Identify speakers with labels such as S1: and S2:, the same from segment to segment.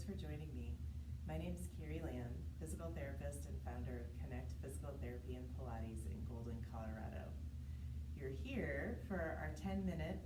S1: for joining me. My name is Carrie Lamb, physical therapist and founder of Connect Physical Therapy and Pilates in Golden, Colorado. You're here for our 10-minute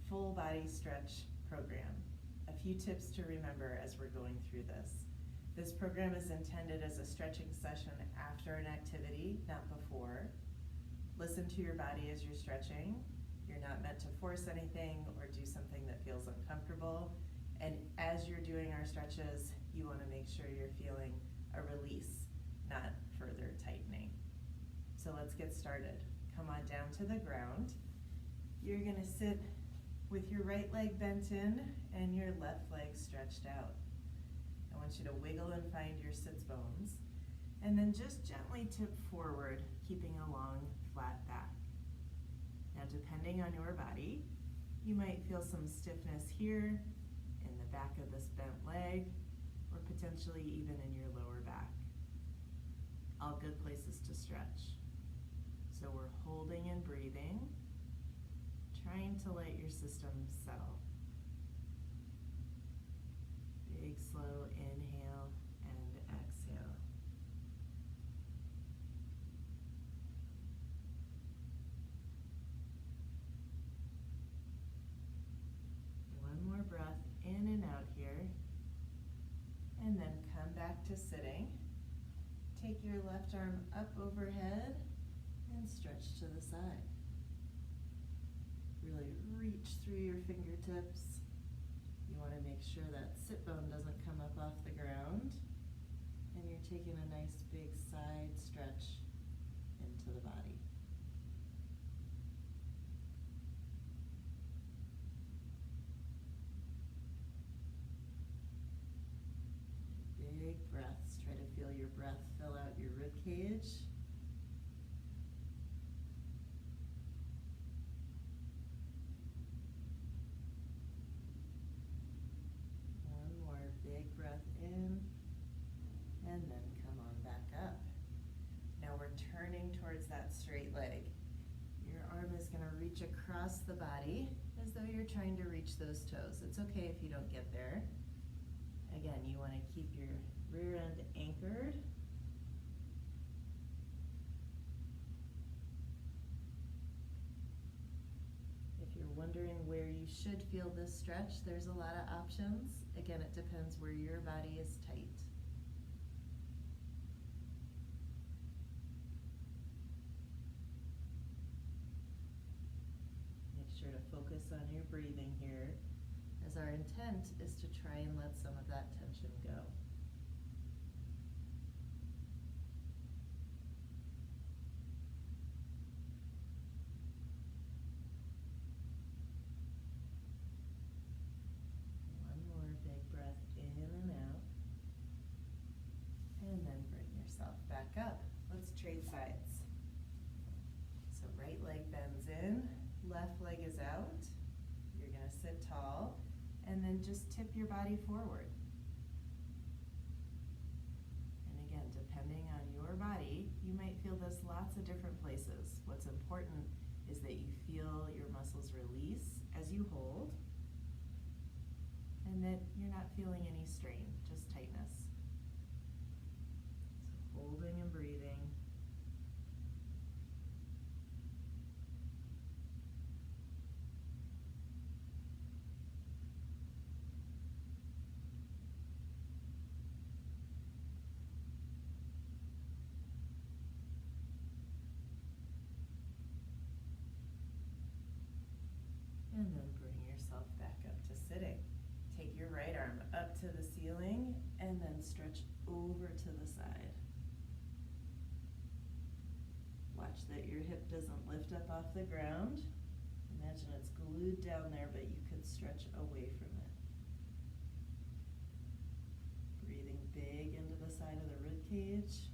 S1: full body stretch program. A few tips to remember as we're going through this. This program is intended as a stretching session after an activity, not before. Listen to your body as you're stretching. You're not meant to force anything or do something that feels uncomfortable. And as you're doing our stretches, you want to make sure you're feeling a release, not further tightening. So let's get started. Come on down to the ground. You're going to sit with your right leg bent in and your left leg stretched out. I want you to wiggle and find your sits bones, and then just gently tip forward, keeping a long, flat back. Now, depending on your body, you might feel some stiffness here in the back of this bent leg, or potentially even in your lower back. All good places to stretch. So we're holding and breathing, trying to let your system settle. Big, slow inhale and exhale. One more breath in and out here. And then come back to sitting. Take your left arm up overhead and stretch to the side. Really reach through your fingertips. You want to make sure that sit bone doesn't come up off the ground. And you're taking a nice big side stretch into the body. Big breaths. Try to feel your breath fill out your rib cage. One more big breath in, and then come on back up. Now we're turning towards that straight leg. Your arm is going to reach across the body as though you're trying to reach those toes. It's okay if you don't get there. Again, you want to keep your rear end anchored. If you're wondering where you should feel this stretch, there's a lot of options. Again, it depends where your body is tight. Make sure to focus on your breathing here, as our intent is to try and let some of that tension go. One more big breath in and out, and then bring yourself back up. Let's trade sides. So right leg bends in, left leg is out. You're going to sit tall. And then just tip your body forward. And again, depending on your body, you might feel this lots of different places. What's important is that you feel your muscles release as you hold, and that you're not feeling any strain, just tightness. So holding and breathing. And then bring yourself back up to sitting. Take your right arm up to the ceiling and then stretch over to the side. Watch that your hip doesn't lift up off the ground. Imagine it's glued down there, but you could stretch away from it. Breathing big into the side of the rib cage.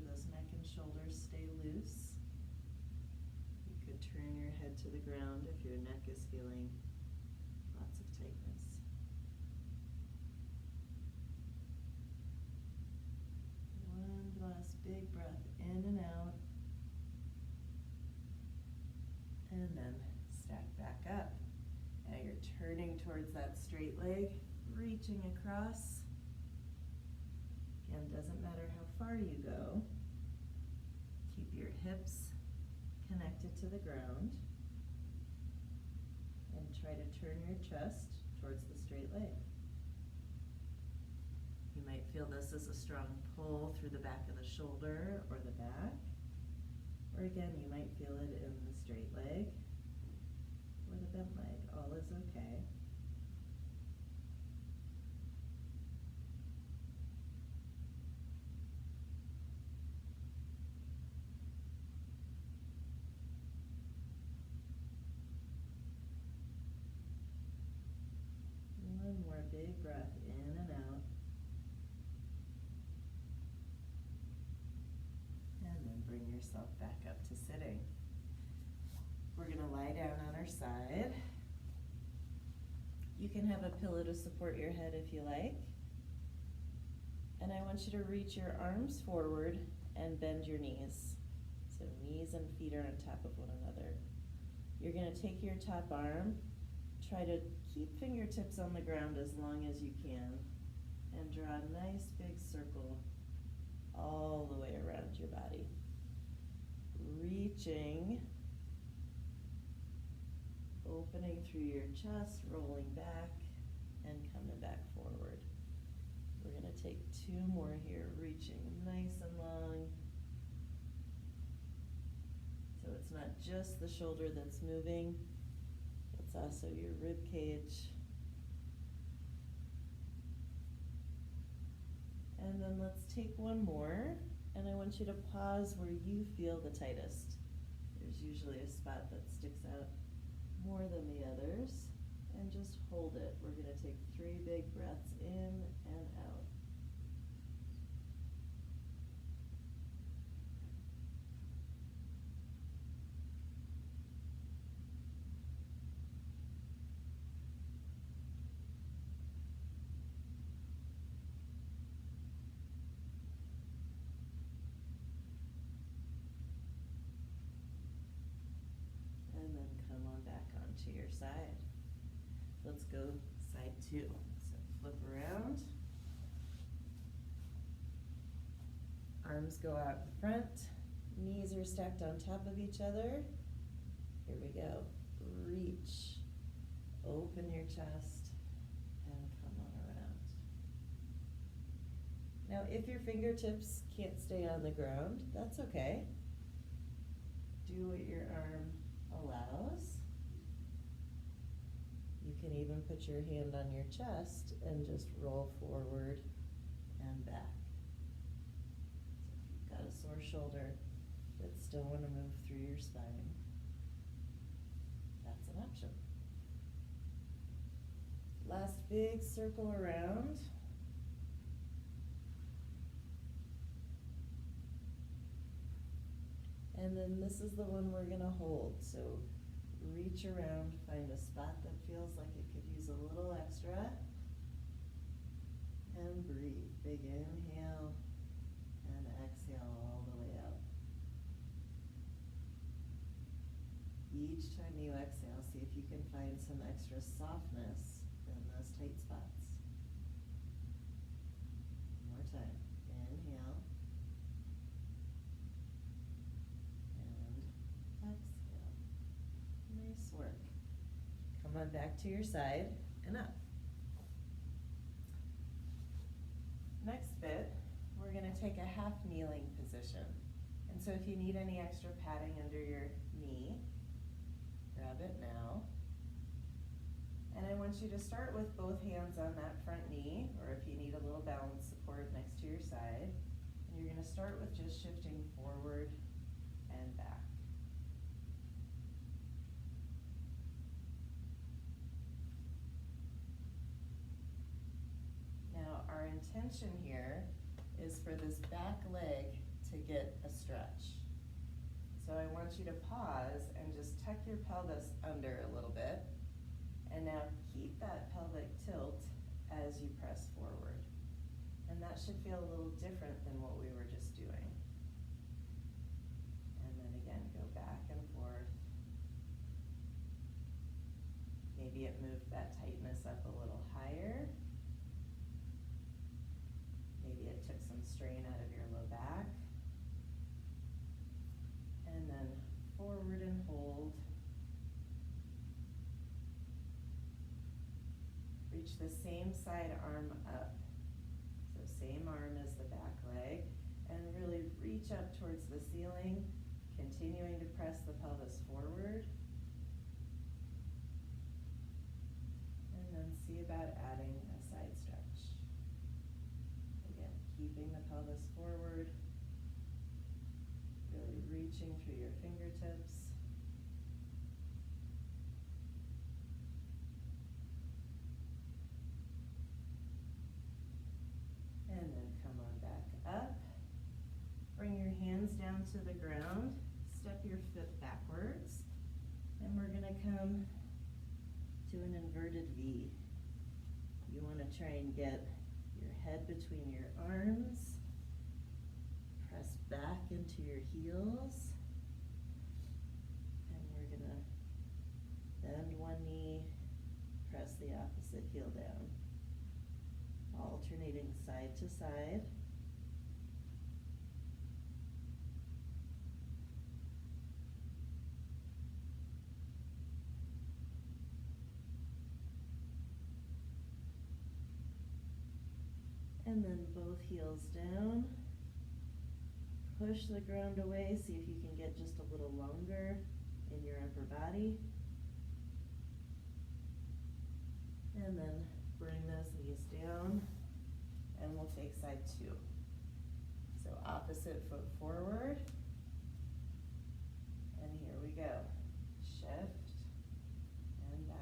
S1: Those neck and shoulders stay loose. You could turn your head to the ground if your neck is feeling lots of tightness. One last big breath in in and out, and then stack back up. Now you're turning towards that straight leg, reaching across. Again, doesn't matter how far you go. Keep your hips connected to the ground, and try to turn your chest towards the straight leg. You might feel this as a strong pull through the back of the shoulder or the back, or again, you might feel it in the straight leg or the bent leg. All is okay. One more big breath in and out. And then bring yourself back up to sitting. We're going to lie down on our side. You can have a pillow to support your head if you like. And I want you to reach your arms forward and bend your knees. So knees and feet are on top of one another. You're going to take your top arm, try to keep fingertips on the ground as long as you can, and draw a nice big circle all the way around your body. Reaching, opening through your chest, rolling back, and coming back forward. We're going to take two more here, reaching nice and long. So it's not just the shoulder that's moving, it's also your rib cage. And then let's take one more, and I want you to pause where you feel the tightest. There's usually a spot that sticks out more than the others, and just hold it. We're going to take 3 big breaths in and out. And then come on back onto your side. Let's go side 2. So flip around. Arms go out in front. Knees are stacked on top of each other. Here we go. Reach. Open your chest and come on around. Now, if your fingertips can't stay on the ground, that's okay. Do what your arm allows. You can even put your hand on your chest and just roll forward and back. So if you've got a sore shoulder but still want to move through your spine, that's an option. Last big circle around. And then this is the one we're going to hold. So reach around, find a spot that feels like it could use a little extra, and breathe. Big inhale and exhale all the way out. Each time you exhale, see if you can find some extra softness in those tight spots. One more time. Inhale. And exhale. Nice work. Come on back to your side and up. Next bit, we're going to take a half kneeling position. And so if you need any extra padding under your knee, grab it now. And I want you to start with both hands on that front knee, or if you need a little balance support next to your side. And you're going to start with just shifting forward and back. Now, our intention here is for this back leg to get a stretch. So I want you to pause and just tuck your pelvis under a little bit. And now keep that pelvic tilt as you press forward. And that should feel a little different than what we were just doing. strain out of your low back. And then forward and hold. Reach the same side arm up. So same arm as the back leg. And really reach up towards the ceiling, continuing to press the pelvis forward. And then see about adding a side stretch. Again, keeping the pelvis forward, really reaching through your fingertips. And then come on back up. Bring your hands down to the ground. Step your foot backwards. And we're going to come to an inverted V. You want to try and get your head between your arms. Press back into your heels. And we're going to bend one knee, press the opposite heel down. Alternating side to side. And then both heels down. Push the ground away, see if you can get just a little longer in your upper body. And then bring those knees down, and we'll take side two. So opposite foot forward, and here we go. Shift and back.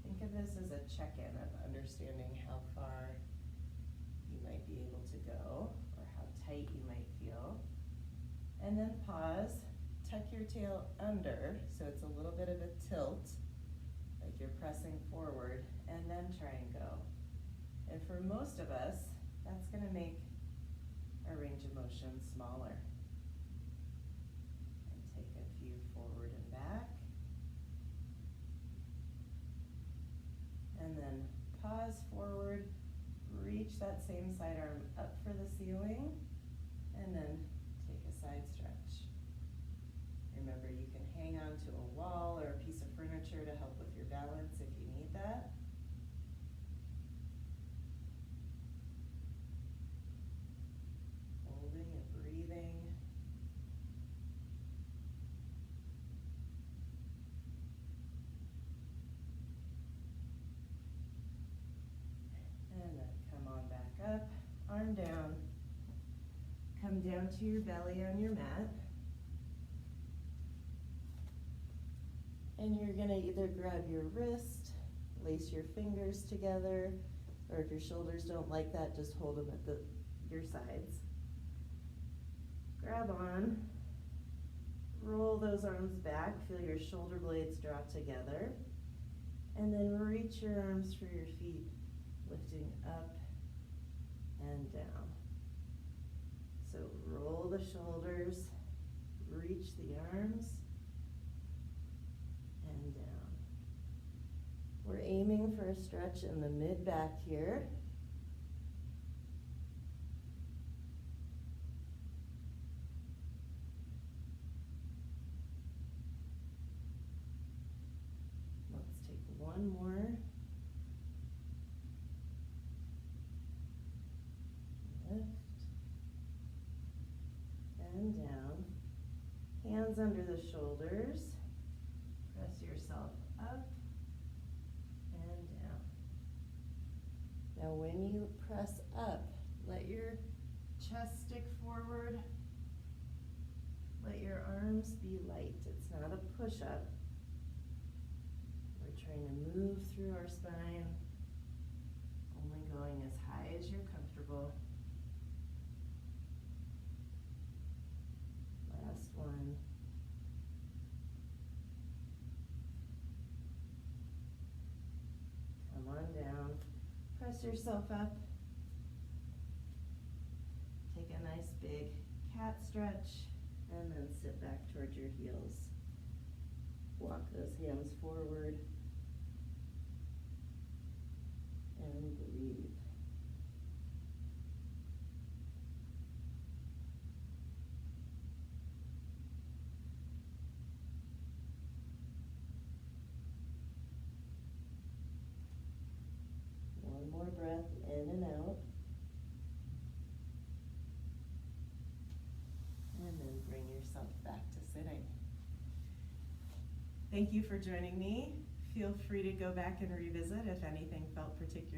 S1: Think of this as a check-in of understanding how far you might be able to go, or how tight you might feel. And then pause. Tuck your tail under, so it's a little bit of a tilt, like you're pressing forward, and then try and go. And for most of us, that's going to make our range of motion smaller. And take a few forward and back. And then pause forward, reach that same side arm up for the ceiling, and then take a side stretch. Remember, you can hang on to a wall or a piece of furniture to help with your balance if you need that. Holding and breathing. And then come on back up, arm down. Come down to your belly on your mat. And you're going to either grab your wrist, lace your fingers together, or if your shoulders don't like that, just hold them at your sides. Grab on, roll those arms back, feel your shoulder blades drop together, and then reach your arms for your feet, lifting up and down. So roll the shoulders, reach the arms, and down. We're aiming for a stretch in the mid-back here. Let's take one more. Lift and down. Hands under the shoulders. Press yourself up and down. Now when you press up, let your chest stick forward. Let your arms be light. It's not a push-up. We're trying to move through our spine, only going as high as you're comfortable. Last one. Come on down. Press yourself up. Take a nice big cat stretch, and then sit back towards your heels. Walk those hands forward.
S2: and breathe. One more breath in and out. And then bring yourself back to sitting.
S1: Thank you for joining me. Feel free to go back and revisit if anything felt particularly